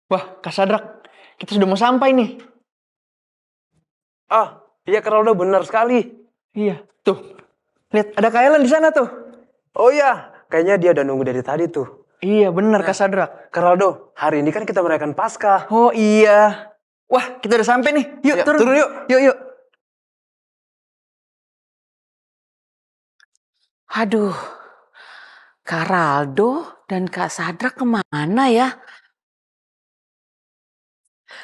Wah, Kak Sadrak, kita sudah mau sampai nih. Ah, iya Kak Raldo, benar sekali. Iya, tuh. Lihat, ada Kak Ellen di sana tuh. Oh iya, kayaknya dia udah nunggu dari tadi tuh. Iya, benar Kak Sadrak. Kak Raldo, hari ini kan kita merayakan Paskah. Oh iya. Wah, kita udah sampai nih. Yuk, Ya, turun. turun yuk. Yuk. Aduh, Kak Raldo dan Kak Sadrak kemana ya?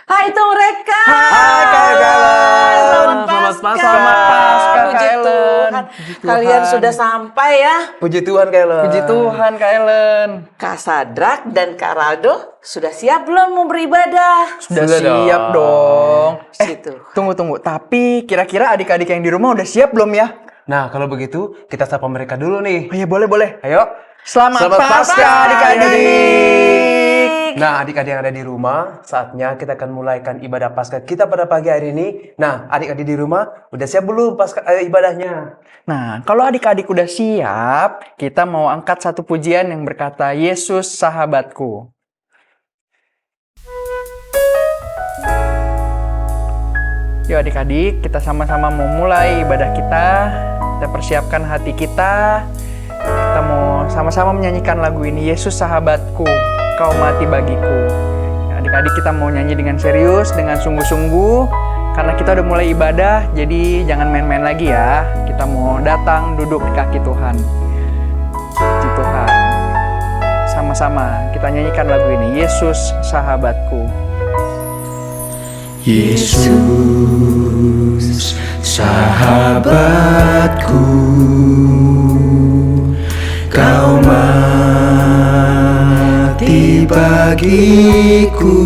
Hai itu mereka. Hai Kak Ellen. Selamat Paskah. Selamat Paskah, Puji Kak Ellen. Tuhan. Puji Tuhan. Kalian sudah sampai ya. Puji Tuhan Kak Ellen. Puji Tuhan, Kak Ellen. Kak Sadrak dan Kak Raldo sudah siap belum mau beribadah? Sudah Sudah siap dong. dong. Situ. Tunggu. Tapi kira-kira adik-adik yang di rumah udah siap belum ya? Nah, kalau begitu kita sapa mereka dulu nih. Oh iya, boleh. Ayo. Selamat Paskah, Paskah, adik-adik. Nah, adik-adik yang ada di rumah, saatnya kita akan mulaikan ibadah Paskah kita pada pagi hari ini. Nah, adik-adik di rumah, udah siap belum ibadahnya? Nah, kalau adik-adik udah siap, kita mau angkat satu pujian yang berkata, Yesus sahabatku. Yuk adik-adik, kita sama-sama mau mulai ibadah kita. Kita persiapkan hati kita. Kita mau sama-sama menyanyikan lagu ini, Yesus sahabatku, kau mati bagiku. Ya, adik-adik kita mau nyanyi dengan serius, dengan sungguh-sungguh. Karena kita udah mulai ibadah, jadi jangan main-main lagi ya. Kita mau datang duduk di kaki Tuhan. Puji Tuhan. Sama-sama kita nyanyikan lagu ini, Yesus sahabatku. Yesus sahabatku, kau mati bagiku,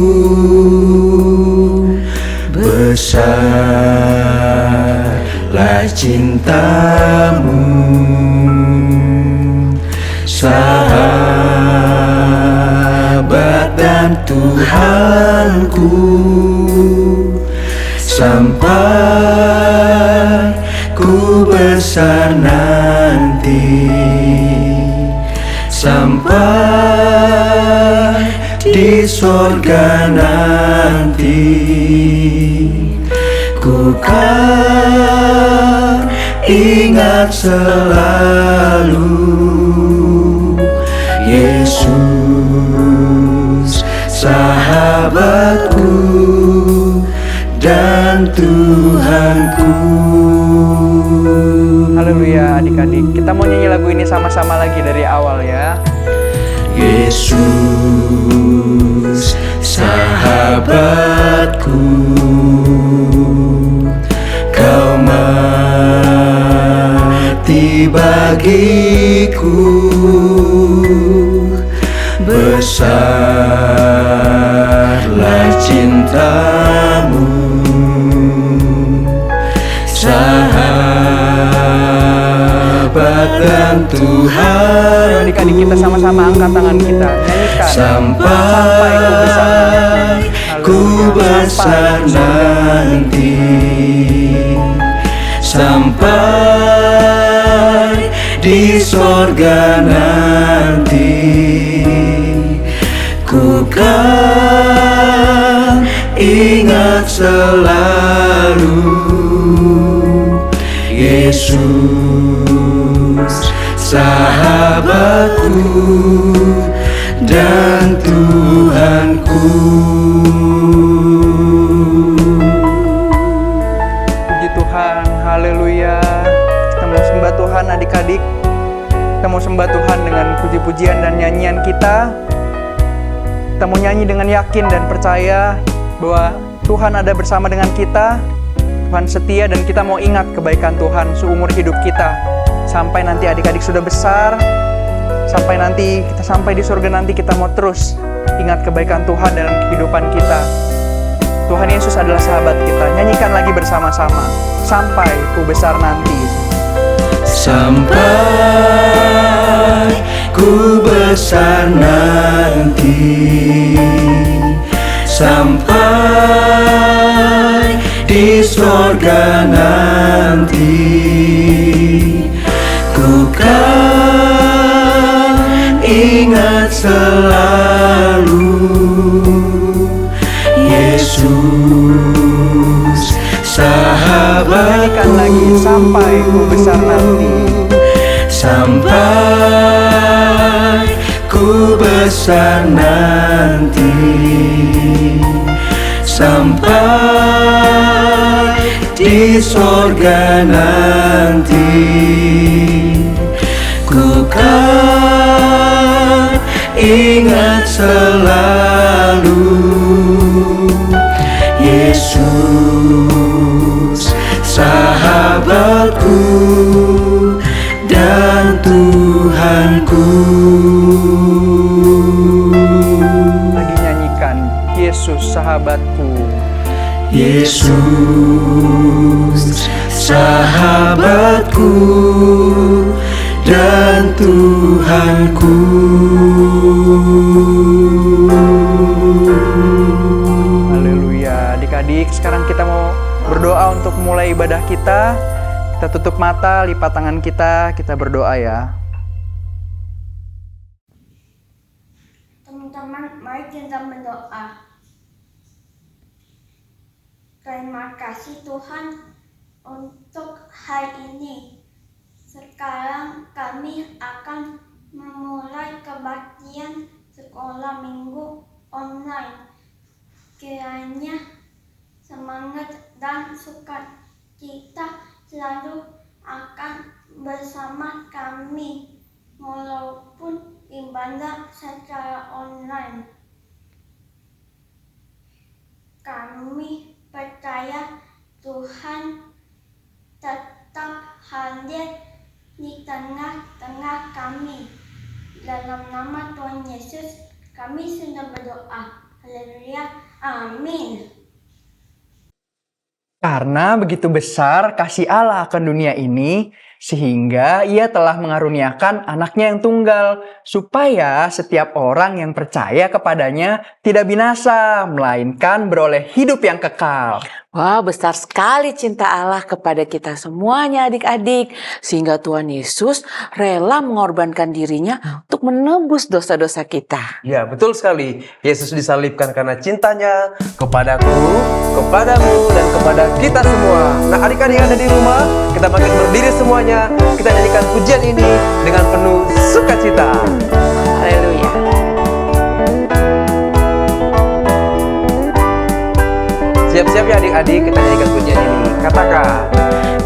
besarlah cintamu, sahabat dan Tuhanku, sampai ku besar nanti, sampai di sorga nanti, ku kan ingat selalu Yesus sahabatku dan Tuhanku. Haleluya adik-adik. Kita mau nyanyi lagu ini sama-sama lagi dari awal ya. Yesus sahabatku, kau mati bagiku, besarlah cintamu, sahabat dan Tuhan. Ayo adik-adik kita sama-sama angkat tangan kita, nyanyikan. Sampai ku besar nanti, sampai di sorga nanti, ku kan ingat selalu Yesus sahabatku dan Tuhanku. Puji Tuhan, haleluya. Kita mau sembah Tuhan adik-adik. Kita mau sembah Tuhan dengan puji-pujian dan nyanyian kita. Kita mau nyanyi dengan yakin dan percaya bahwa Tuhan ada bersama dengan kita. Tuhan setia dan kita mau ingat kebaikan Tuhan seumur hidup kita. Sampai nanti adik-adik sudah besar, sampai nanti kita sampai di surga nanti, kita mau terus ingat kebaikan Tuhan dalam kehidupan kita. Tuhan Yesus adalah sahabat kita. Nyanyikan lagi bersama-sama. Sampai ku besar nanti. Sampai ku besar nanti, sampai di sorga nanti, ku kan ingat selalu sampai ku besar nanti. Sampai ku besar nanti, sampai di sorga nanti, ku kan ingat selalu Yesus, sahabatku dan Tuhanku. Lagi nyanyikan, Yesus sahabatku. Yesus, sahabatku dan Tuhanku. Haleluya. Adik-adik, sekarang kita mau berdoa untuk mulai ibadah kita. Kita tutup mata, lipat tangan kita berdoa ya. Teman-teman, mari kita berdoa. Terima kasih Tuhan untuk hari ini. Sekarang kami akan memulai kebaktian sekolah minggu online. Kiranya semangat dan sukacita selalu akan bersama kami walaupun ibadah secara online. Kami percaya Tuhan tetap hadir di tengah-tengah kami. Dalam nama Tuhan Yesus kami sudah berdoa. Haleluya. Amin. Karena begitu besar kasih Allah akan dunia ini, sehingga Ia telah mengaruniakan anaknya yang tunggal, supaya setiap orang yang percaya kepadanya tidak binasa, melainkan beroleh hidup yang kekal. Wah, besar sekali cinta Allah kepada kita semuanya adik-adik. Sehingga Tuhan Yesus rela mengorbankan dirinya untuk menebus dosa-dosa kita. Ya, betul sekali. Yesus disalibkan karena cintanya kepadaku, kepadamu, dan kepada kita semua. Nah, adik-adik yang ada di rumah, kita makin berdiri semuanya. Kita nyanyikan pujian ini dengan penuh sukacita. Haleluya. Siap-siap ya adik-adik, kita nyanyikan pujian ini. Katakan.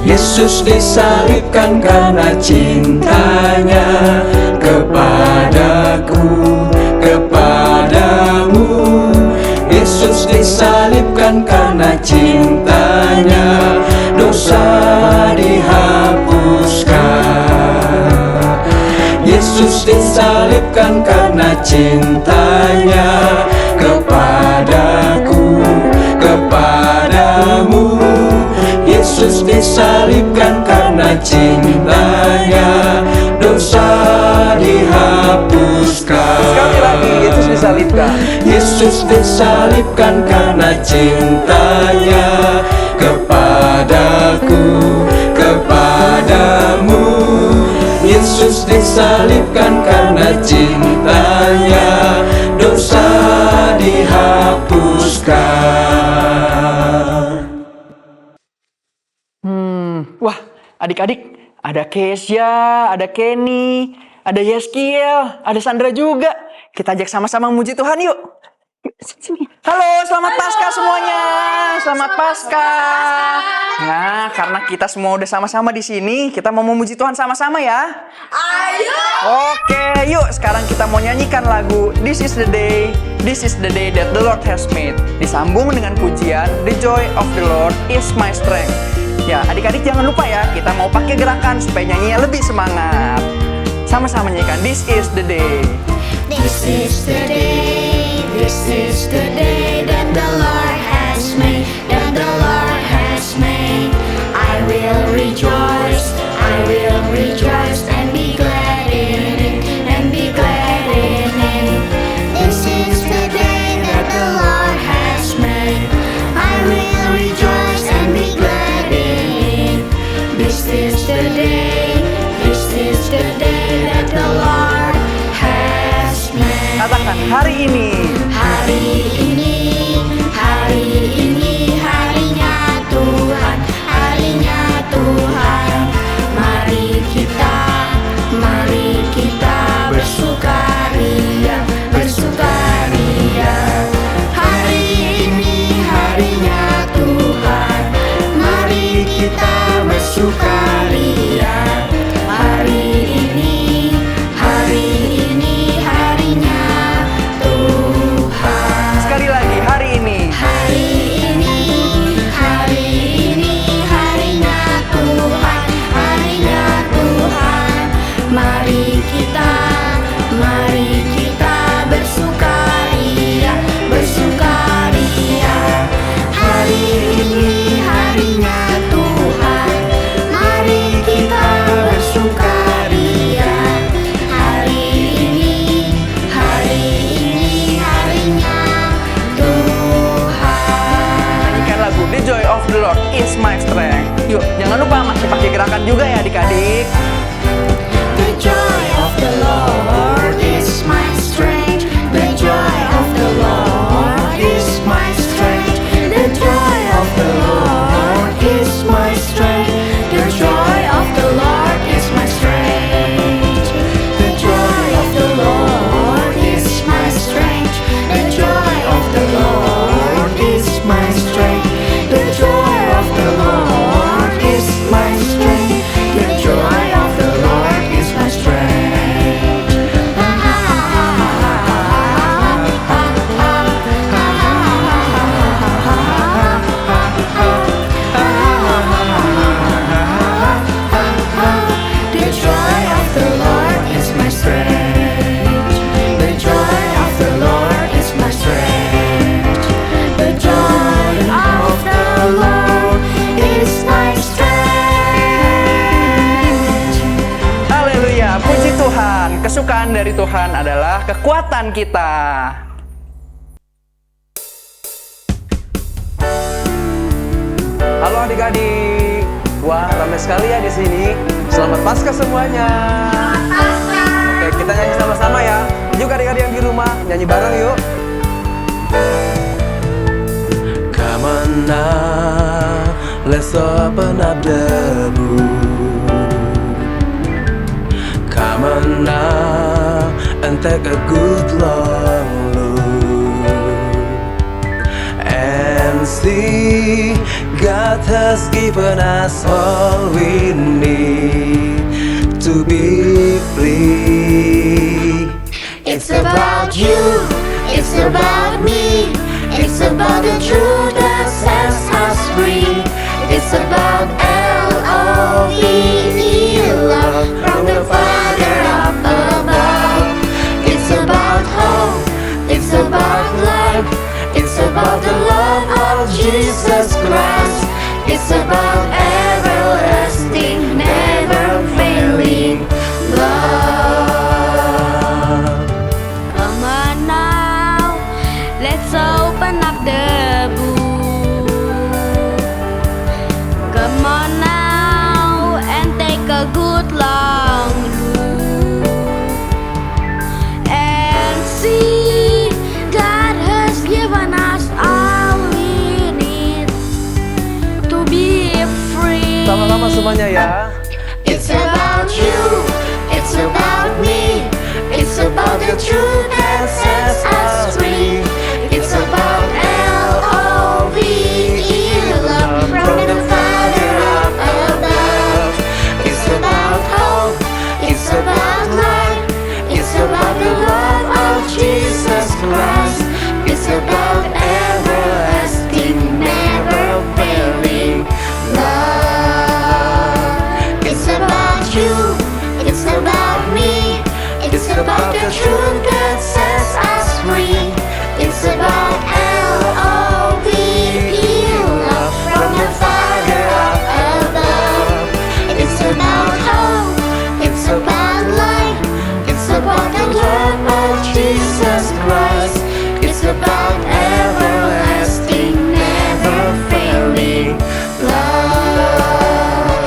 Yesus disalibkan karena cintanya kepadaku, kepadamu. Yesus disalibkan karena cintanya, dosa dihapuskan. Yesus disalibkan karena cintanya kepadaku, kepadamu. Yesus disalibkan karena cintanya, dosa dihapuskan. Sekali lagi, Yesus disalibkan. Yesus disalibkan karena cintanya kepadaku, kepadamu. Yesus disalibkan karena cintanya, dosa dihapuskan. Wah, adik-adik, ada Kesya, ada Kenny, ada Yeskiel, ada Sandra juga. Kita ajak sama-sama memuji Tuhan yuk. Halo, selamat Paskah semuanya. Selamat Paskah. Nah, karena kita semua udah sama-sama di sini, kita mau memuji Tuhan sama-sama ya. Ayo. Oke, yuk sekarang kita mau nyanyikan lagu This is the day that the Lord has made. Disambung dengan pujian The joy of the Lord is my strength. Ya, adik-adik jangan lupa ya, kita mau pakai gerakan supaya nyanyinya lebih semangat. Sama-sama nyanyikan This is the day. This is the day, this is the day that the Lord has made, that the Lord has made. I will rejoice and be glad in it, and be glad in it. This is the day that the Lord has made. I will rejoice and be glad in it. This is the day, this is the day that the Lord has made. Katakan hari ini. Hari ini, hari ini, harinya Tuhan, harinya Tuhan. Yuk, jangan lupa masih pakai gerakan juga ya adik-adik. The joy of the Lord is my strength. The joy of the Lord is my strength. The joy of the Lord is my strength. The joy of the Lord is my strength. The joy of the Lord is my strength. The joy of the Lord is my strength. The joy of the Lord is my strength. The joy of the Lord is my strength. The joy of the Lord is my strength. The joy of the Lord is my strength. The joy of the Lord is my strength. Haleluya, puji Tuhan. Kesukaan dari Tuhan adalah kekuatan kita. Halo adik-adik. Wah, ramai sekali ya di sini. Selamat Paskah semuanya. Oke, kita nyanyi sama-sama ya. Yuk adik-adik yang di rumah, nyanyi bareng yuk. Come on now, let's open up the book. Come on now, and take a good long look. And see, God has given us all we need to be free. It's about you, it's about me, it's about the truth that sets us free. It's about L-O-V-E, love from the Father up above. It's about hope, it's about life, it's about the love of Jesus Christ. It's about everlasting, never failing love. Come on now, let's open up the book. Come on now and take a good long look and see God has given us all we need to be free. Sama-sama semuanya ya. It's about you, it's about me, it's about the truth that sets us free. It's about L-O-V-E, love from the Father up above. It's about hope, it's about life, it's about the love of Jesus Christ. It's about everlasting, never failing love. It's about you, it's about me, it's about the truth that sets us free. It's about L-O-V-E, love from the Father up above. It's about hope, it's about life, it's about the love of Jesus Christ. It's about everlasting, never failing love.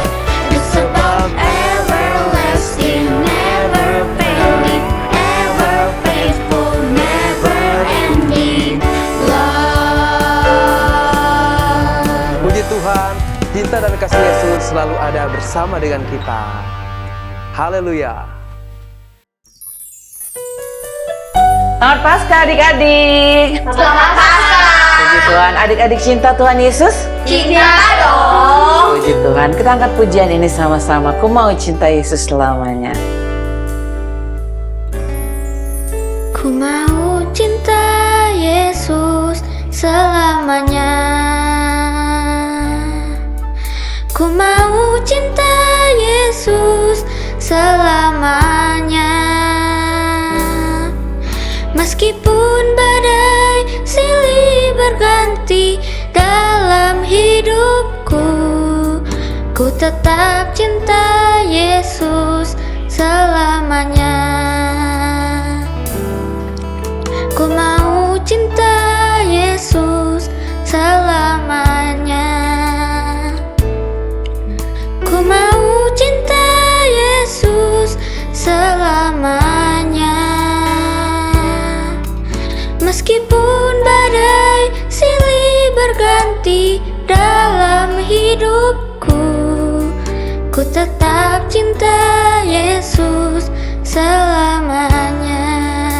It's about everlasting, never failing, ever faithful, never ending love. Puji Tuhan, cinta dan kasih Yesus selalu ada bersama dengan kita. Haleluya. Selamat Paskah adik-adik. Selamat Paskah. Puji Tuhan, adik-adik cinta Tuhan Yesus. Cinta dong. Puji Tuhan, kita angkat pujian ini sama-sama. Ku mau cinta Yesus selamanya. Ku mau cinta Yesus selamanya. Ku mau cinta Yesus selamanya. Meskipun badai silih berganti dalam hidupku, ku tetap cinta Yesus selamanya. Ku mau cinta Yesus selamanya. Meskipun badai silih berganti dalam hidupku, ku tetap cinta Yesus selamanya.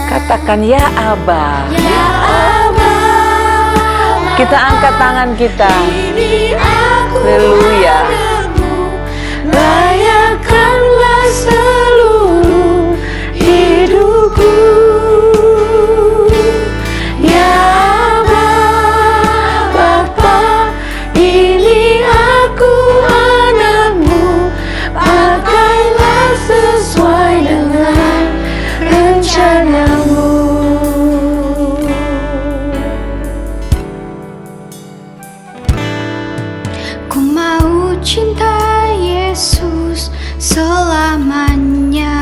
Katakan ya Aba. Ya Aba, Kita angkat tangan kita. ini aku Haleluya. padamu. Layakanlah seluruh hidupku. Ya Aba, Bapa, ini aku anakmu. Pakailah sesuai dengan rencanamu. Ku mau cinta Yesus selamanya.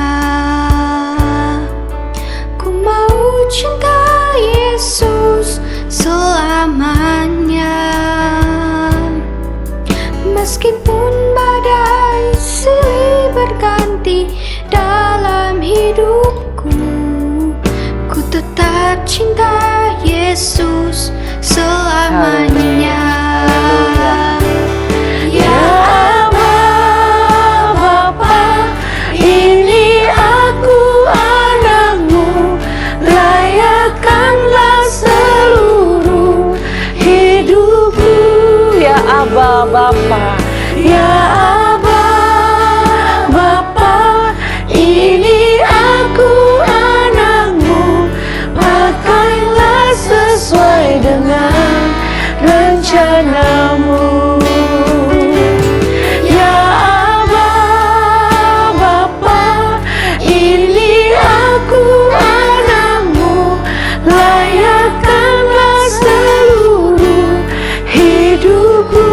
Ku mau cinta Yesus selamanya. Meskipun badai silih berganti dalam hidupku, ku tetap cinta Yesus selamanya. Ya Aba, Bapa, ini aku anakmu. Layakanlah seluruh hidupku. Ya Aba Bapa. Ya Aba, Bapa, ini aku anakmu. Pakailah sesuai dengan rencanamu. Ya Aba, Bapa, ini aku anakmu. Layakanlah seluruh hidupku.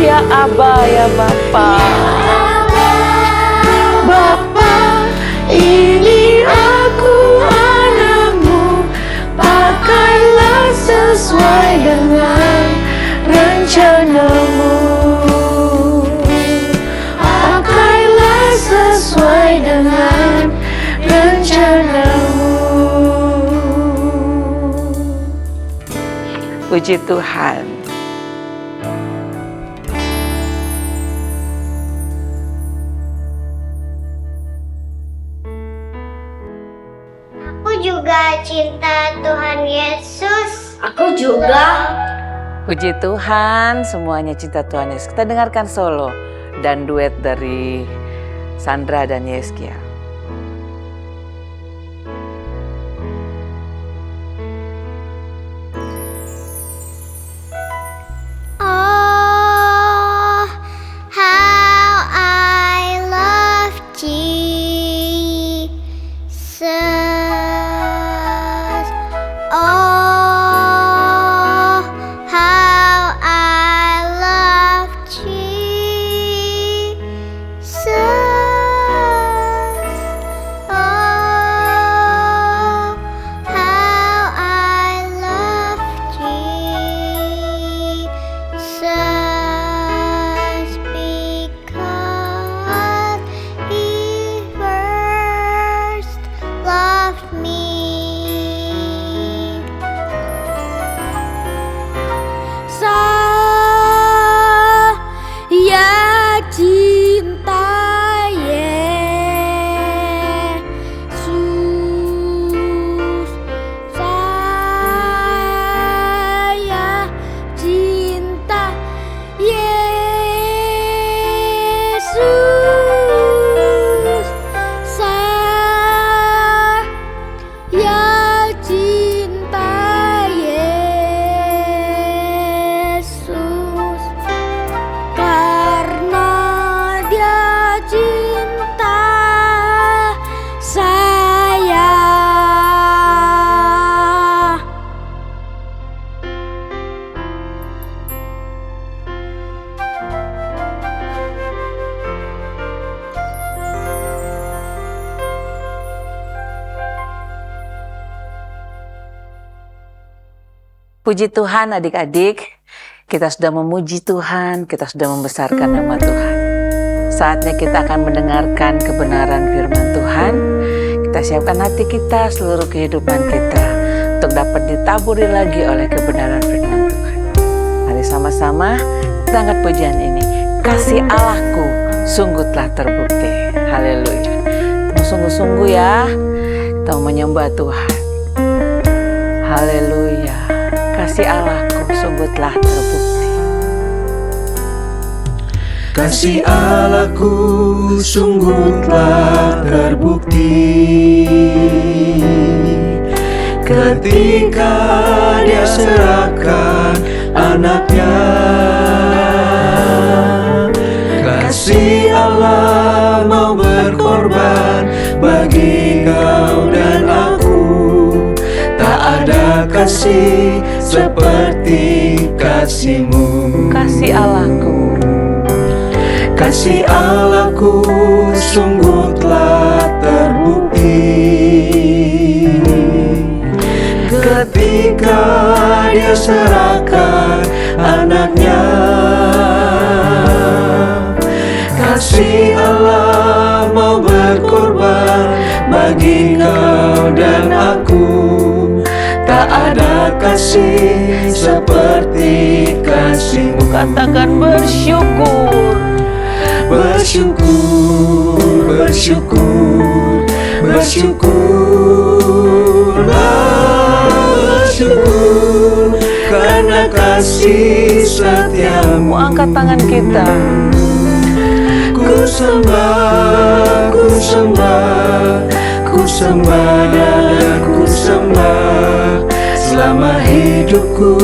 Ya Aba ya Bapa. Bapa, ini aku anakmu. Pakailah sesuai dengan rencanamu. Pakailah sesuai dengan rencanamu. Puji Tuhan. Aku juga cinta Tuhan Yesus. Aku juga. Puji Tuhan, semuanya cinta Tuhan Yesus. Kita dengarkan solo dan duet dari Sandra dan Yeskia. Oh, how I love Jesus. Oh, how I love Jesus. Oh, how I love Jesus, because He first loved me. Saya cinta Yesus. Saya cinta Yesus. Saya cinta Yesus. Karena Dia cinta saya. Puji Tuhan adik-adik, kita sudah memuji Tuhan, kita sudah membesarkan nama Tuhan. Saatnya kita akan mendengarkan kebenaran firman Tuhan. Kita siapkan hati kita, seluruh kehidupan kita untuk dapat ditaburi lagi oleh kebenaran firman Tuhan. Mari sama-sama kita angkat pujian ini. Kasih Allahku sungguh telah terbukti. Haleluya. Kita sungguh-sungguh ya, kita mau menyembah Tuhan. Haleluya. Kasih Allahku sungguh telah terbukti. Kasih Allahku sungguh telah terbukti ketika Dia serahkan anaknya. Kasih Allah mau berkorban bagi kau dan aku. Tak ada kasih seperti kasih-Mu. Kasih Allahku, kasih Allahku sungguh telah terbukti ketika Dia serahkan anaknya. Kasih Allah mau berkorban bagi kau dan aku. Tak ada kasih seperti kasih-Mu. katakan bersyukur. Bersyukur, bersyukur, bersyukurlah, bersyukur karena kasih setiamu. Angkat tangan kita. Ku sembah, ku sembah, ku sembah dan ku sembah. Selama hidupku,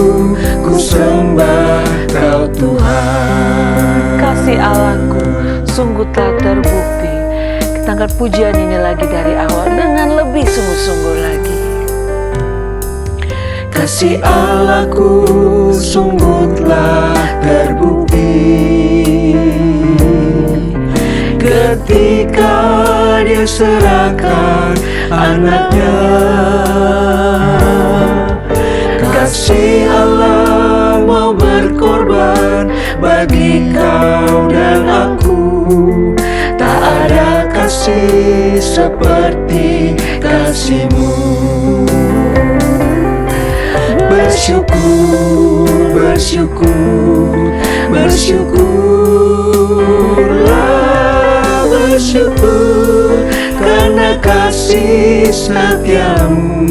ku sembah Kau Tuhan. Kasih Allahku sungguh telah terbukti. Kita angkat pujian ini lagi dari awal dengan lebih sungguh-sungguh lagi. Kasih Allahku sungguh telah terbukti ketika Dia serahkan anaknya. Kasih Allah mau berkorban bagi kau dan aku. Tak ada kasih seperti kasih-Mu. Bersyukur, bersyukur, bersyukurlah, bersyukur karena kasih setiamu.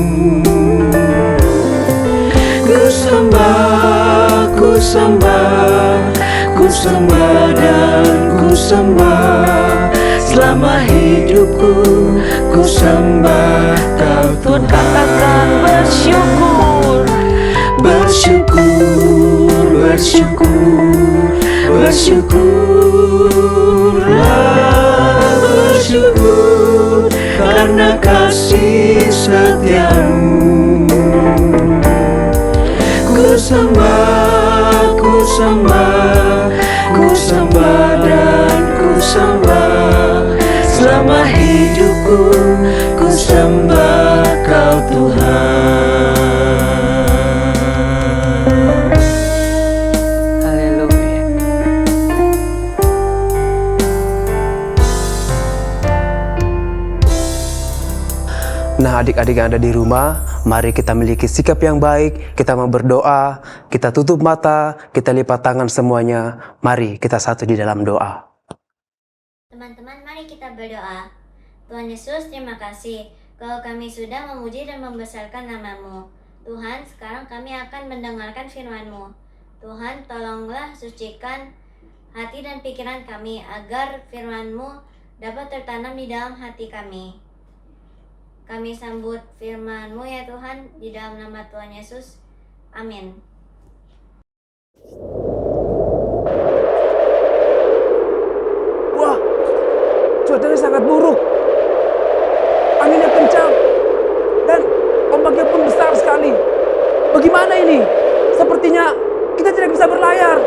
Ku sembah, ku sembah, ku sembah dan ku sembah. Selama hidupku, ku sembah Kau Tuhan. Katakan bersyukur. Bersyukur, bersyukur, bersyukurlah, bersyukur karena kasih setiamu. Ku sembah, ku sembah, ku sembah dan ku sembah. Selama hidupku, ku sembah Kau Tuhan. Haleluya. Nah, adik-adik yang ada di rumah, mari kita miliki sikap yang baik. Kita mau berdoa, kita tutup mata, kita lipat tangan semuanya. Mari kita satu di dalam doa. Teman-teman, mari kita berdoa. Tuhan Yesus, terima kasih kalau kami sudah memuji dan membesarkan nama-Mu. Tuhan, sekarang kami akan mendengarkan firman-Mu. Tuhan, tolonglah sucikan hati dan pikiran kami agar firman-Mu dapat tertanam di dalam hati kami. Kami sambut firman-Mu ya Tuhan, di dalam nama Tuhan Yesus. Amin. Wah, cuacanya sangat buruk. Anginnya kencang dan ombaknya pun besar sekali. Bagaimana ini? Sepertinya kita tidak bisa berlayar.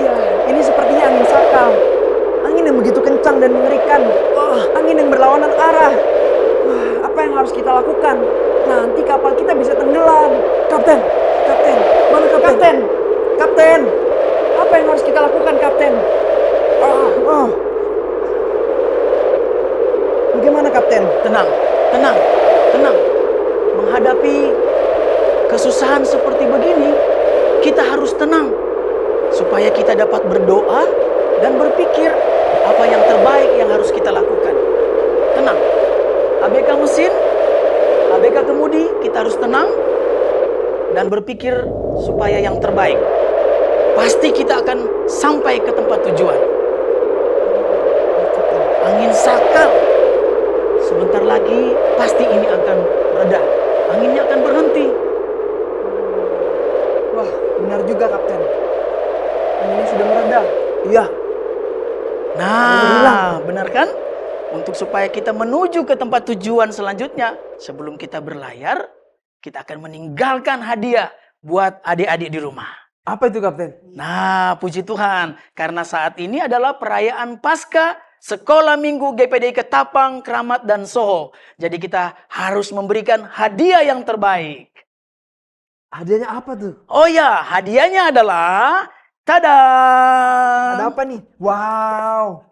Ya, ini sepertinya angin sakal. Angin yang begitu kencang dan mengerikan. Angin yang berlawanan arah. Apa yang harus kita lakukan? Nanti kapal kita bisa tenggelam. Kapten, kapten, mana kapten? Kapten, kapten. Apa yang harus kita lakukan, kapten? Bagaimana, kapten? Tenang, tenang, tenang. kesusahan seperti begini, kita harus tenang supaya kita dapat berdoa dan berpikir apa yang terbaik yang harus kita lakukan. Tenang. ABK mesin, ABK kemudi, kita harus tenang dan berpikir supaya yang terbaik. Pasti kita akan sampai ke tempat tujuan. Angin sakal. Sebentar lagi pasti ini akan reda. Anginnya akan berhenti. Wah, benar juga Kapten. Anginnya sudah mereda. Iya. Nah, benar kan? Untuk supaya kita menuju ke tempat tujuan selanjutnya, sebelum kita berlayar, kita akan meninggalkan hadiah buat adik-adik di rumah. Apa itu Kapten? Nah, puji Tuhan, karena saat ini adalah perayaan Paskah Sekolah Minggu GPDI Ketapang, Kramat, dan Soho. Jadi kita harus memberikan hadiah yang terbaik. Hadiahnya apa tuh? Oh ya, hadiahnya adalah tada! Ada apa nih? Wow.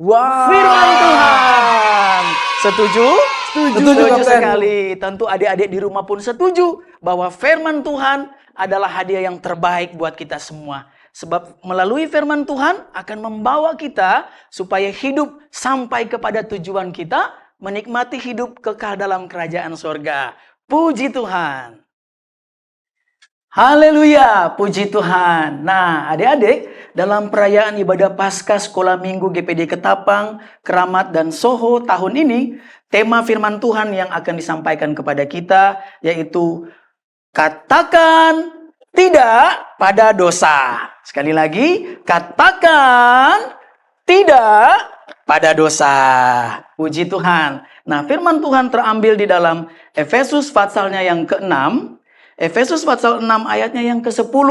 Wow. Firman Tuhan. Setuju? Setuju, Kapten. sekali. Tentu adik-adik di rumah pun setuju bahwa firman Tuhan adalah hadiah yang terbaik buat kita semua. Sebab melalui firman Tuhan akan membawa kita supaya hidup sampai kepada tujuan kita, menikmati hidup kekal dalam kerajaan sorga. Puji Tuhan. Haleluya, puji Tuhan. Nah, adik-adik, dalam perayaan ibadah Paskah Sekolah Minggu GPD Ketapang, Kramat, dan Soho tahun ini, tema firman Tuhan yang akan disampaikan kepada kita yaitu katakan tidak pada dosa. Sekali lagi, katakan tidak pada dosa. Puji Tuhan. Nah, firman Tuhan terambil di dalam Efesus pasalnya yang ke-6. Efesus pasal 6 ayatnya yang ke-10.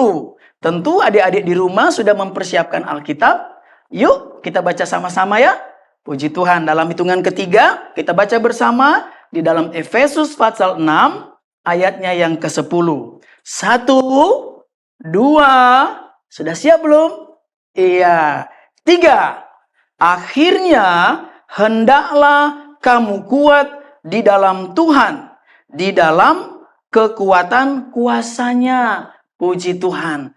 Tentu adik-adik di rumah sudah mempersiapkan Alkitab. Yuk kita baca sama-sama ya. Puji Tuhan, dalam hitungan ketiga kita baca bersama di dalam Efesus pasal 6 ayatnya yang ke-10. 1, 2, sudah siap belum? Iya. 3. Akhirnya hendaklah kamu kuat di dalam Tuhan, di dalam kekuatan kuasanya. Puji Tuhan.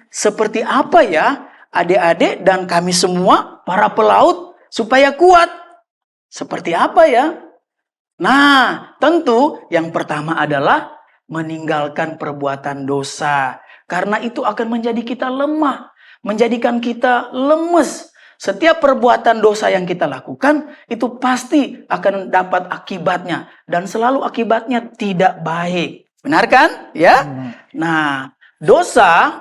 Seperti apa ya adik-adik dan kami semua para pelaut supaya kuat? Seperti apa ya? Nah, tentu yang pertama adalah meninggalkan perbuatan dosa. Karena itu akan menjadi kita lemah, menjadikan kita lemes. Setiap perbuatan dosa yang kita lakukan itu pasti akan dapat akibatnya. Dan selalu akibatnya tidak baik. Benar kan? Ya. Nah, dosa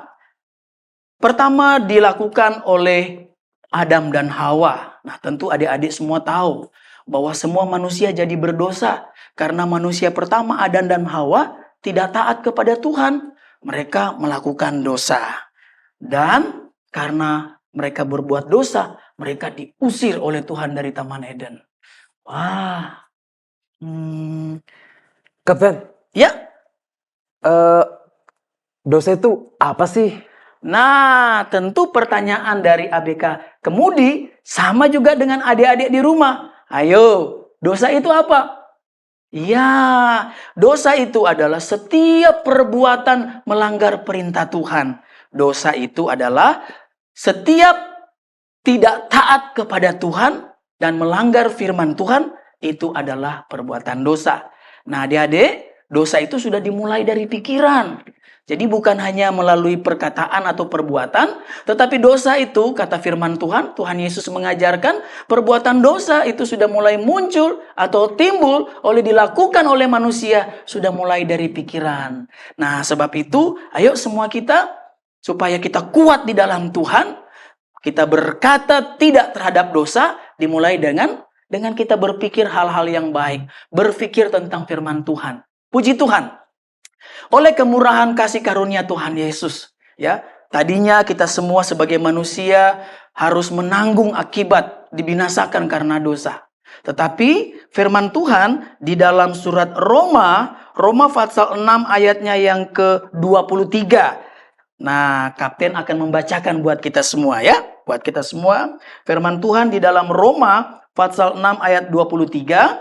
pertama dilakukan oleh Adam dan Hawa. Nah, tentu adik-adik semua tahu bahwa semua manusia jadi berdosa. Karena manusia pertama Adam dan Hawa tidak taat kepada Tuhan. Mereka melakukan dosa. Dan karena mereka berbuat dosa, mereka diusir oleh Tuhan dari Taman Eden. Wah. Kapten, Ya. dosa itu apa sih? Nah, tentu pertanyaan dari ABK Kemudi sama juga dengan adik-adik di rumah. Ayo, dosa itu apa? Ya, dosa itu adalah setiap perbuatan melanggar perintah Tuhan. Dosa itu adalah setiap tidak taat kepada Tuhan dan melanggar firman Tuhan, itu adalah perbuatan dosa. Nah, adik-adik, dosa itu sudah dimulai dari pikiran. Jadi bukan hanya melalui perkataan atau perbuatan, tetapi dosa itu, kata firman Tuhan, Tuhan Yesus mengajarkan, perbuatan dosa itu sudah mulai muncul atau timbul dilakukan oleh manusia, sudah mulai dari pikiran. Nah, sebab itu, ayo semua kita, supaya kita kuat di dalam Tuhan, kita berkata tidak terhadap dosa, dimulai dengan kita berpikir hal-hal yang baik, berpikir tentang firman Tuhan. Puji Tuhan. Oleh kemurahan kasih karunia Tuhan Yesus, ya, tadinya kita semua sebagai manusia harus menanggung akibat dibinasakan karena dosa. Tetapi firman Tuhan di dalam surat Roma pasal 6 ayatnya yang ke-23. Nah, Kapten akan membacakan buat kita semua ya, buat kita semua. Firman Tuhan di dalam Roma pasal 6 ayat 23.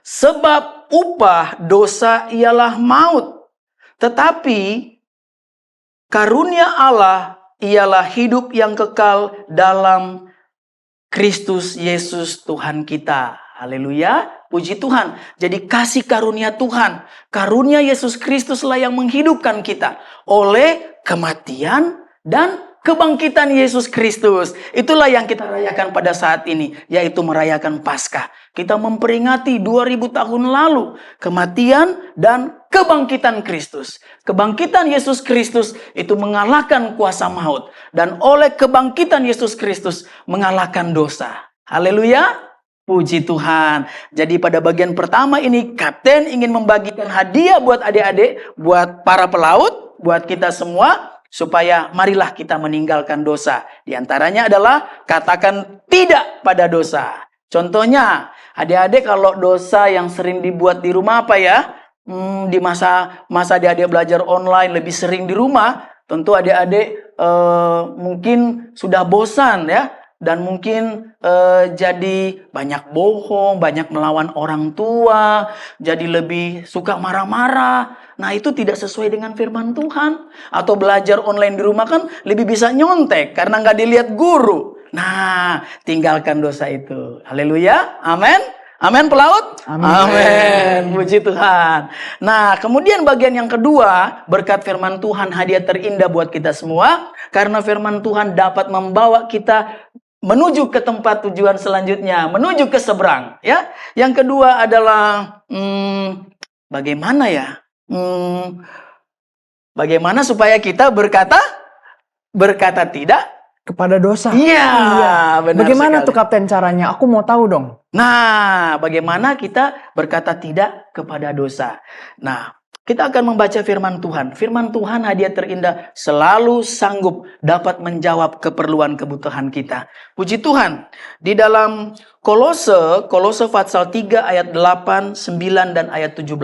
Sebab upah dosa ialah maut, tetapi karunia Allah ialah hidup yang kekal dalam Kristus Yesus Tuhan kita. Haleluya, puji Tuhan. Jadi kasih karunia Tuhan, karunia Yesus Kristuslah yang menghidupkan kita oleh kematian dan kebangkitan Yesus Kristus. Itulah yang kita rayakan pada saat ini, yaitu merayakan Paskah. Kita memperingati 2000 tahun lalu kematian dan kebangkitan Kristus. Kebangkitan Yesus Kristus itu mengalahkan kuasa maut, dan oleh kebangkitan Yesus Kristus mengalahkan dosa. Haleluya. Puji Tuhan. Jadi pada bagian pertama ini kapten ingin membagikan hadiah buat adik-adik, buat para pelaut, buat kita semua, supaya marilah kita meninggalkan dosa. Di antaranya adalah katakan tidak pada dosa. Contohnya, adik-adik kalau dosa yang sering dibuat di rumah apa ya? Di masa adik-adik belajar online lebih sering di rumah, tentu adik-adik mungkin sudah bosan ya. Dan mungkin jadi banyak bohong, banyak melawan orang tua, jadi lebih suka marah-marah. Nah itu tidak sesuai dengan firman Tuhan. Atau belajar online di rumah kan lebih bisa nyontek karena nggak dilihat guru. Nah tinggalkan dosa itu. Haleluya, amin. Amin pelaut? Amin. Puji Tuhan. Nah, kemudian bagian yang kedua, berkat firman Tuhan hadiah terindah buat kita semua. Karena firman Tuhan dapat membawa kita menuju ke tempat tujuan selanjutnya, menuju ke seberang. Ya. Yang kedua adalah bagaimana ya? Bagaimana supaya kita berkata tidak Kepada dosa. Iya, benar Bagaimana sekali. tuh Kapten caranya? Aku mau tahu dong. Nah, bagaimana kita berkata tidak kepada dosa? Nah, kita akan membaca firman Tuhan. Firman Tuhan hadiah terindah selalu sanggup dapat menjawab keperluan kebutuhan kita. Puji Tuhan. Di dalam Kolose pasal 3 ayat 8, 9 dan ayat 17,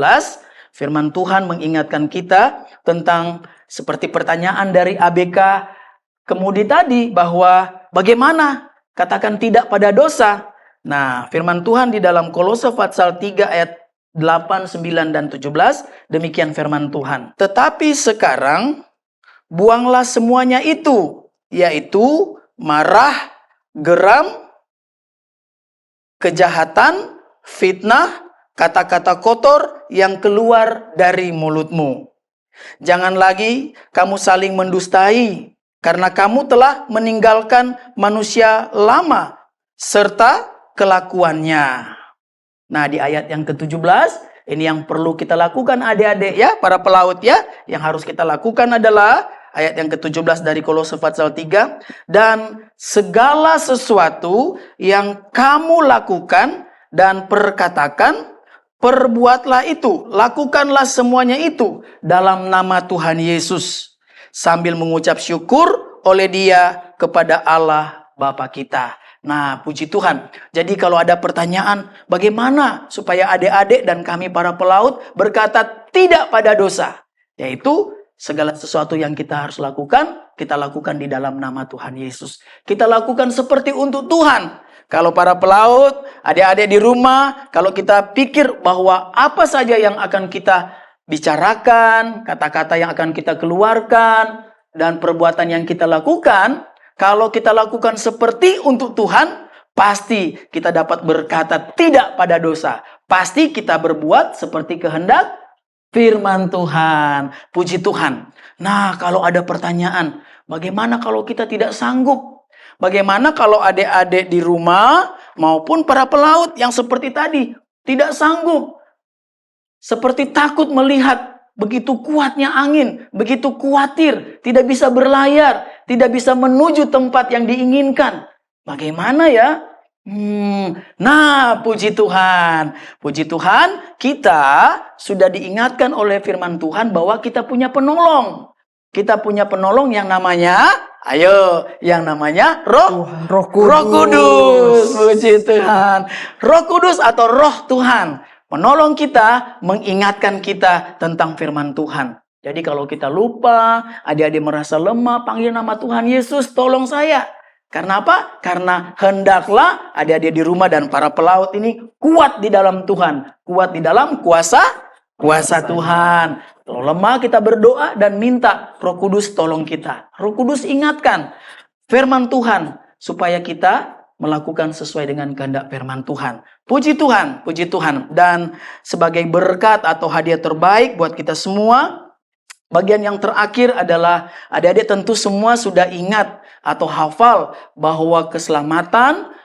firman Tuhan mengingatkan kita tentang seperti pertanyaan dari ABK Kemudi tadi, bahwa bagaimana katakan tidak pada dosa. Nah, firman Tuhan di dalam Kolose pasal 3 ayat 8, 9, dan 17, demikian firman Tuhan. Tetapi sekarang, buanglah semuanya itu, yaitu marah, geram, kejahatan, fitnah, kata-kata kotor yang keluar dari mulutmu. Jangan lagi kamu saling mendustai, karena kamu telah meninggalkan manusia lama serta kelakuannya. Nah, di ayat yang ke-17, ini yang perlu kita lakukan adik-adik ya, para pelaut ya. Yang harus kita lakukan adalah ayat yang ke-17 dari Kolose pasal 3. Dan segala sesuatu yang kamu lakukan dan perkatakan, perbuatlah itu, lakukanlah semuanya itu dalam nama Tuhan Yesus, sambil mengucap syukur oleh Dia kepada Allah Bapa kita. Nah, puji Tuhan. Jadi kalau ada pertanyaan, bagaimana supaya adik-adik dan kami para pelaut berkata tidak pada dosa? Yaitu segala sesuatu yang kita harus lakukan, kita lakukan di dalam nama Tuhan Yesus. Kita lakukan seperti untuk Tuhan. Kalau para pelaut, adik-adik di rumah, kalau kita pikir bahwa apa saja yang akan kita bicarakan, kata-kata yang akan kita keluarkan, dan perbuatan yang kita lakukan, kalau kita lakukan seperti untuk Tuhan, pasti kita dapat berkata tidak pada dosa. Pasti kita berbuat seperti kehendak firman Tuhan. Puji Tuhan. Nah, kalau ada pertanyaan, bagaimana kalau kita tidak sanggup? Bagaimana kalau adik-adik di rumah maupun para pelaut yang seperti tadi tidak sanggup? Seperti takut melihat begitu kuatnya angin, begitu khawatir, tidak bisa berlayar, tidak bisa menuju tempat yang diinginkan. Bagaimana ya? Nah, puji Tuhan. Puji Tuhan, kita sudah diingatkan oleh firman Tuhan bahwa kita punya penolong. Kita punya penolong yang namanya, yang namanya Roh Kudus. Puji Tuhan. Roh Kudus atau Roh Tuhan menolong kita, mengingatkan kita tentang firman Tuhan. Jadi kalau kita lupa, adik-adik merasa lemah, panggil nama Tuhan Yesus, tolong saya. Karena apa? Karena hendaklah adik-adik di rumah dan para pelaut ini kuat di dalam Tuhan. Kuat di dalam kuasa Tuhan. Kalau lemah kita berdoa dan minta Roh Kudus tolong kita. Roh Kudus ingatkan firman Tuhan supaya kita melakukan sesuai dengan kehendak firman Tuhan. Puji Tuhan, puji Tuhan. Dan sebagai berkat atau hadiah terbaik buat kita semua, bagian yang terakhir adalah adik-adik tentu semua sudah ingat atau hafal bahwa keselamatan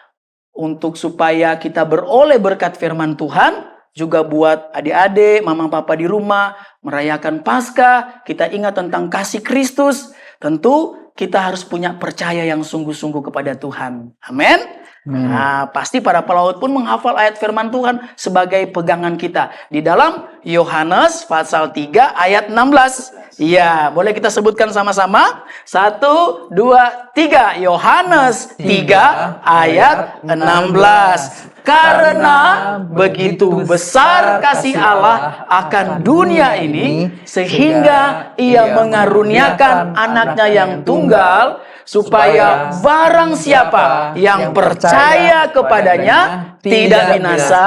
untuk supaya kita beroleh berkat firman Tuhan, juga buat adik-adik, mama papa di rumah merayakan Paskah, kita ingat tentang kasih Kristus. Tentu kita harus punya percaya yang sungguh-sungguh kepada Tuhan. Amin. Nah, pasti para pelaut pun menghafal ayat firman Tuhan sebagai pegangan kita. Di dalam Yohanes pasal 3 ayat 16. Iya, boleh kita sebutkan sama-sama? 1, 2, 3. Yohanes 3 ayat 16. Karena begitu besar kasih Allah akan dunia ini, sehingga ia mengaruniakan anaknya yang tunggal, supaya barang siapa yang percaya kepadanya tidak binasa,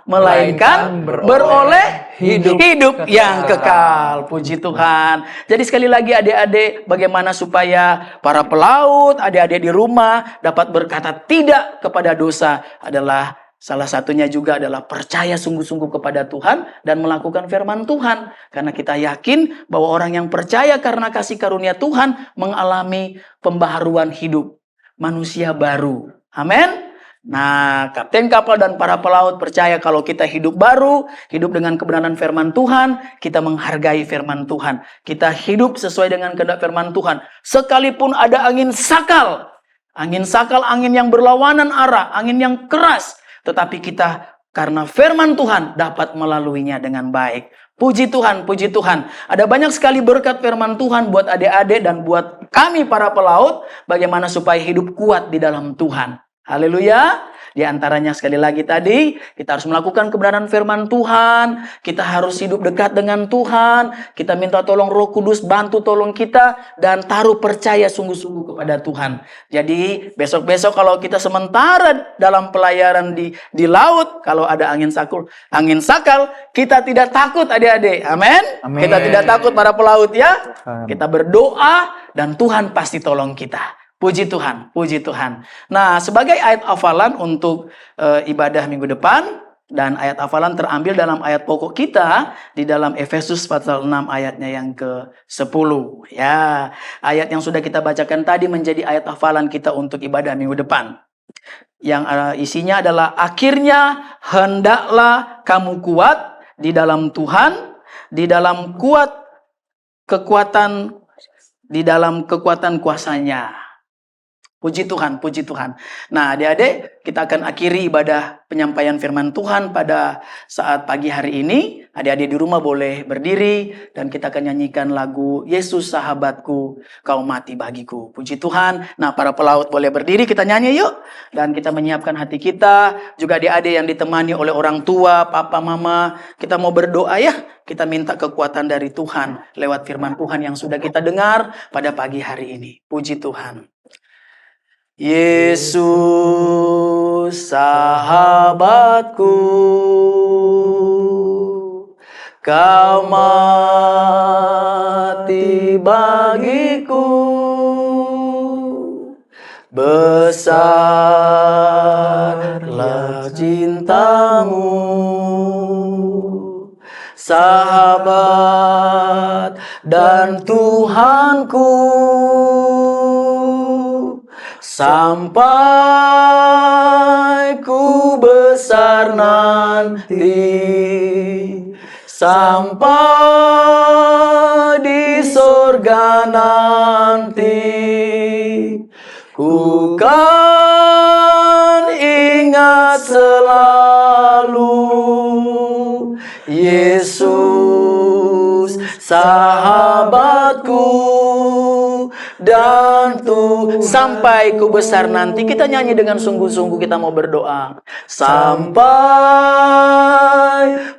melainkan beroleh hidup yang kekal. Puji Tuhan. Jadi sekali lagi adik-adik, bagaimana supaya para pelaut, adik-adik di rumah dapat berkata tidak kepada dosa adalah salah satunya juga adalah percaya sungguh-sungguh kepada Tuhan dan melakukan firman Tuhan. Karena kita yakin bahwa orang yang percaya karena kasih karunia Tuhan mengalami pembaharuan hidup. Manusia baru. Amin. Nah, kapten kapal dan para pelaut percaya kalau kita hidup baru, hidup dengan kebenaran firman Tuhan, kita menghargai firman Tuhan. Kita hidup sesuai dengan kehendak firman Tuhan. Sekalipun ada angin sakal, angin yang berlawanan arah, angin yang keras, tetapi kita karena firman Tuhan dapat melaluinya dengan baik. Puji Tuhan, puji Tuhan. Ada banyak sekali berkat firman Tuhan buat adik-adik dan buat kami para pelaut. Bagaimana supaya hidup kuat di dalam Tuhan. Haleluya. Di antaranya sekali lagi tadi, kita harus melakukan kebenaran firman Tuhan. Kita harus hidup dekat dengan Tuhan. Kita minta tolong Roh Kudus bantu tolong kita. Dan taruh percaya sungguh-sungguh kepada Tuhan. Jadi besok-besok kalau kita sementara dalam pelayaran di laut, kalau ada angin sakal, kita tidak takut adik-adik. Amin. Kita tidak takut para pelaut ya. Kita berdoa dan Tuhan pasti tolong kita. Puji Tuhan, puji Tuhan. Nah, sebagai ayat hafalan untuk ibadah minggu depan, dan ayat hafalan terambil dalam ayat pokok kita di dalam Efesus pasal 6 ayatnya yang ke-10. Ya, ayat yang sudah kita bacakan tadi menjadi ayat hafalan kita untuk ibadah minggu depan. Yang isinya adalah akhirnya hendaklah kamu kuat di dalam Tuhan, di dalam kekuatan kuasanya. Puji Tuhan, puji Tuhan. Nah, adik-adik, kita akan akhiri ibadah penyampaian firman Tuhan pada saat pagi hari ini. Adik-adik di rumah boleh berdiri dan kita akan nyanyikan lagu Yesus Sahabatku, Kau Mati Bagiku. Puji Tuhan. Nah, para pelaut boleh berdiri, kita nyanyi yuk. Dan kita menyiapkan hati kita. Juga adik-adik yang ditemani oleh orang tua, papa, mama. Kita mau berdoa ya. Kita minta kekuatan dari Tuhan lewat firman Tuhan yang sudah kita dengar pada pagi hari ini. Puji Tuhan. Yesus sahabatku, Kau mati bagiku, besarlah cintamu, sahabat dan Tuhanku. Sampai ku besar nanti, sampai di sorga nanti, ku kan ingat selalu Yesus sahabatku. Dan sampai ku besar nanti. Kita nyanyi dengan sungguh-sungguh, kita mau berdoa. Sampai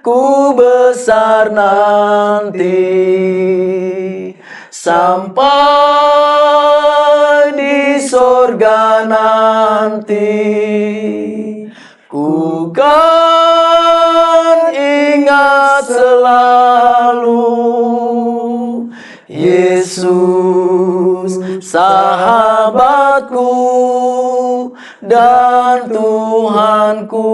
ku besar nanti, sampai di di sorga nanti. Ku kan ingat selalu Yesus sahabatku dan Tuhanku.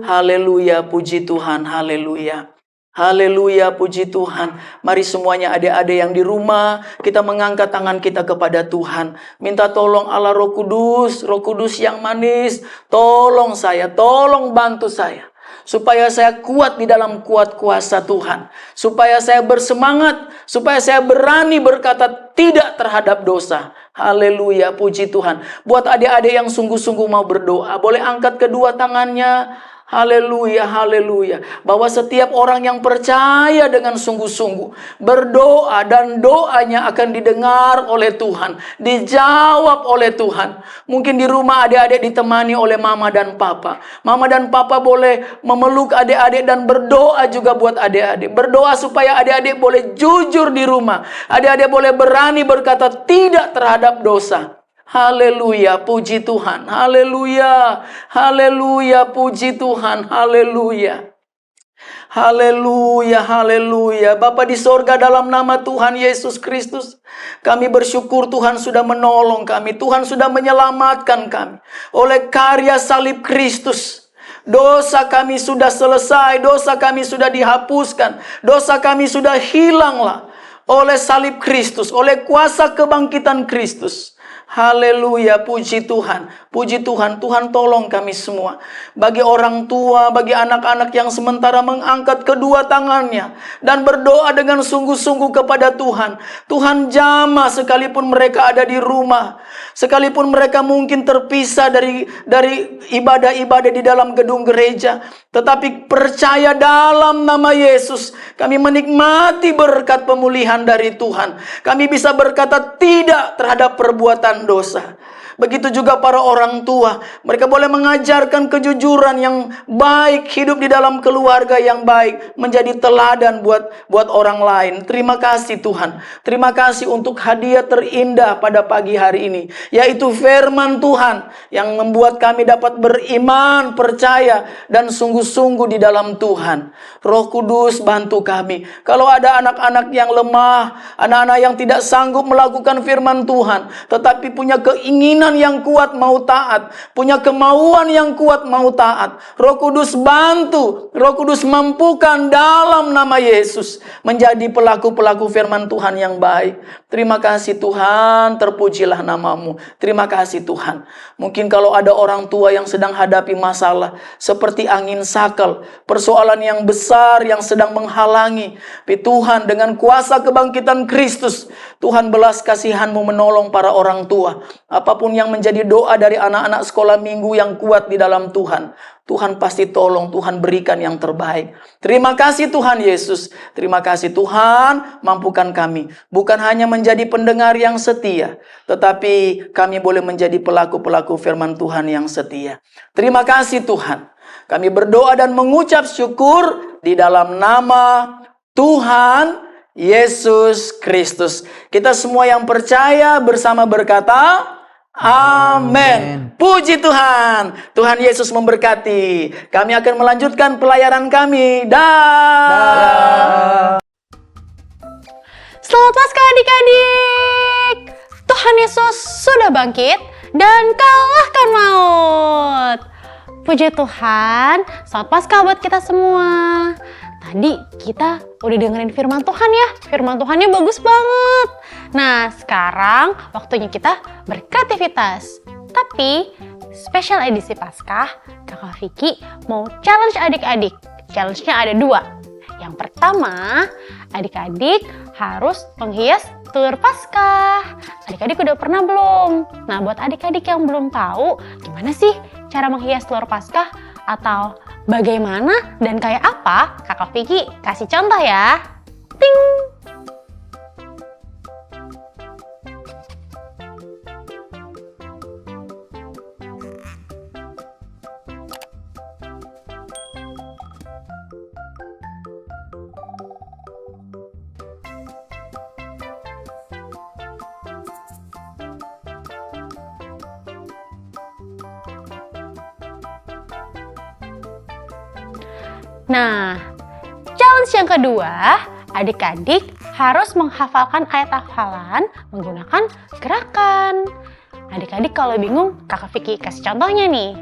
Haleluya, puji Tuhan, haleluya. Haleluya, puji Tuhan. Mari semuanya adik-adik yang di rumah, kita mengangkat tangan kita kepada Tuhan. Minta tolong Allah Roh Kudus yang manis. Tolong saya, tolong bantu saya. Supaya saya kuat di dalam kuat kuasa Tuhan. Supaya saya bersemangat, supaya saya berani berkata tidak terhadap dosa. Haleluya, puji Tuhan. Buat adik-adik yang sungguh-sungguh mau berdoa, boleh angkat kedua tangannya. Haleluya, haleluya. Bahwa setiap orang yang percaya dengan sungguh-sungguh berdoa dan doanya akan didengar oleh Tuhan, dijawab oleh Tuhan. Mungkin di rumah adik-adik ditemani oleh mama dan papa. Mama dan papa boleh memeluk adik-adik dan berdoa juga buat adik-adik. Berdoa supaya adik-adik boleh jujur di rumah. Adik-adik boleh berani berkata tidak terhadap dosa. Haleluya, puji Tuhan. Haleluya. Haleluya, puji Tuhan. Haleluya. Haleluya, haleluya. Bapa di sorga, dalam nama Tuhan Yesus Kristus, kami bersyukur Tuhan sudah menolong kami. Tuhan sudah menyelamatkan kami. Oleh karya salib Kristus, dosa kami sudah selesai. Dosa kami sudah dihapuskan. Dosa kami sudah hilanglah oleh salib Kristus, oleh kuasa kebangkitan Kristus. Haleluya, puji Tuhan. Puji Tuhan, Tuhan tolong kami semua. Bagi orang tua, bagi anak-anak yang sementara mengangkat kedua tangannya dan berdoa dengan sungguh-sungguh kepada Tuhan. Tuhan jamah sekalipun mereka ada di rumah. Sekalipun mereka mungkin terpisah dari ibadah-ibadah di dalam gedung gereja. Tetapi percaya dalam nama Yesus, kami menikmati berkat pemulihan dari Tuhan. Kami bisa berkata tidak terhadap perbuatan dosa. Begitu juga para orang tua, mereka boleh mengajarkan kejujuran yang baik, hidup di dalam keluarga yang baik, menjadi teladan buat orang lain. Terima kasih Tuhan. Terima kasih untuk hadiah terindah pada pagi hari ini, yaitu firman Tuhan yang membuat kami dapat beriman, percaya, dan sungguh-sungguh di dalam Tuhan. Roh Kudus bantu kami. Kalau ada anak-anak yang lemah, anak-anak yang tidak sanggup melakukan firman Tuhan, tetapi punya keinginan yang kuat mau taat, punya kemauan yang kuat mau taat, Roh Kudus bantu, Roh Kudus mampukan dalam nama Yesus menjadi pelaku-pelaku firman Tuhan yang baik. Terima kasih Tuhan, terpujilah namamu. Terima kasih Tuhan. Mungkin kalau ada orang tua yang sedang hadapi masalah seperti angin sakal, persoalan yang besar yang sedang menghalangi, tapi Tuhan dengan kuasa kebangkitan Kristus, Tuhan belas kasihan-Mu menolong para orang tua. Apapun yang menjadi doa dari anak-anak sekolah minggu yang kuat di dalam Tuhan, Tuhan pasti tolong, Tuhan berikan yang terbaik. Terima kasih Tuhan Yesus. Terima kasih Tuhan, mampukan kami bukan hanya menjadi pendengar yang setia, tetapi kami boleh menjadi pelaku-pelaku firman Tuhan yang setia. Terima kasih Tuhan. Kami berdoa dan mengucap syukur di dalam nama Tuhan Yesus Kristus. Kita semua yang percaya bersama berkata, amin. Puji Tuhan. Tuhan Yesus memberkati. Kami akan melanjutkan pelayanan kami. Dah. Selamat Paskah adik-adik. Tuhan Yesus sudah bangkit dan kalahkan maut. Puji Tuhan. Selamat Paskah buat kita semua. Tadi kita udah dengerin firman Tuhan ya. Firman Tuhannya bagus banget. Nah, sekarang waktunya kita berkreativitas. Tapi, spesial edisi Paskah, Kakak Vicky mau challenge adik-adik. Challenge-nya ada 2. Yang pertama, adik-adik harus menghias telur Paskah. Adik-adik udah pernah belum? Nah, buat adik-adik yang belum tahu, gimana sih cara menghias telur Paskah? Atau bagaimana dan kayak apa? Kakak Vicky kasih contoh ya. Ting! Nah, challenge yang kedua, adik-adik harus menghafalkan ayat hafalan menggunakan gerakan. Adik-adik kalau bingung, Kakak Vicky kasih contohnya nih.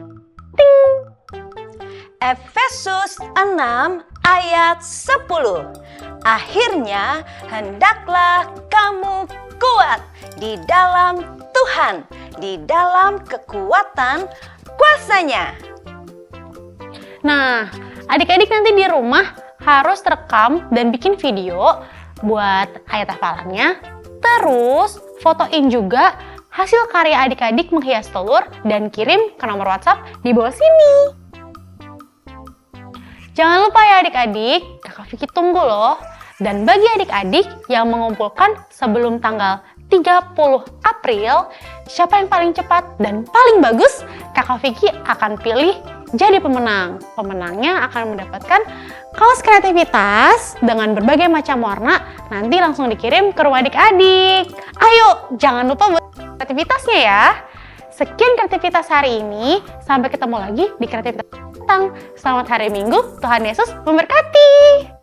Ting! Efesus 6 ayat 10. Akhirnya hendaklah kamu kuat di dalam Tuhan, di dalam kekuatan kuasanya. Nah, adik-adik nanti di rumah harus rekam dan bikin video buat ayat hafalannya. Terus fotoin juga hasil karya adik-adik menghias telur dan kirim ke nomor WhatsApp di bawah sini. Jangan lupa ya adik-adik, Kakak Vicky tunggu loh. Dan bagi adik-adik yang mengumpulkan sebelum tanggal 30 April, siapa yang paling cepat dan paling bagus, Kakak Vicky akan pilih jadi pemenang. Pemenangnya akan mendapatkan kaos kreativitas dengan berbagai macam warna, nanti langsung dikirim ke rumah adik-adik. Ayo, jangan lupa buat kreativitasnya ya. Sekian kreativitas hari ini, sampai ketemu lagi di kreativitas datang. Selamat hari Minggu, Tuhan Yesus memberkati.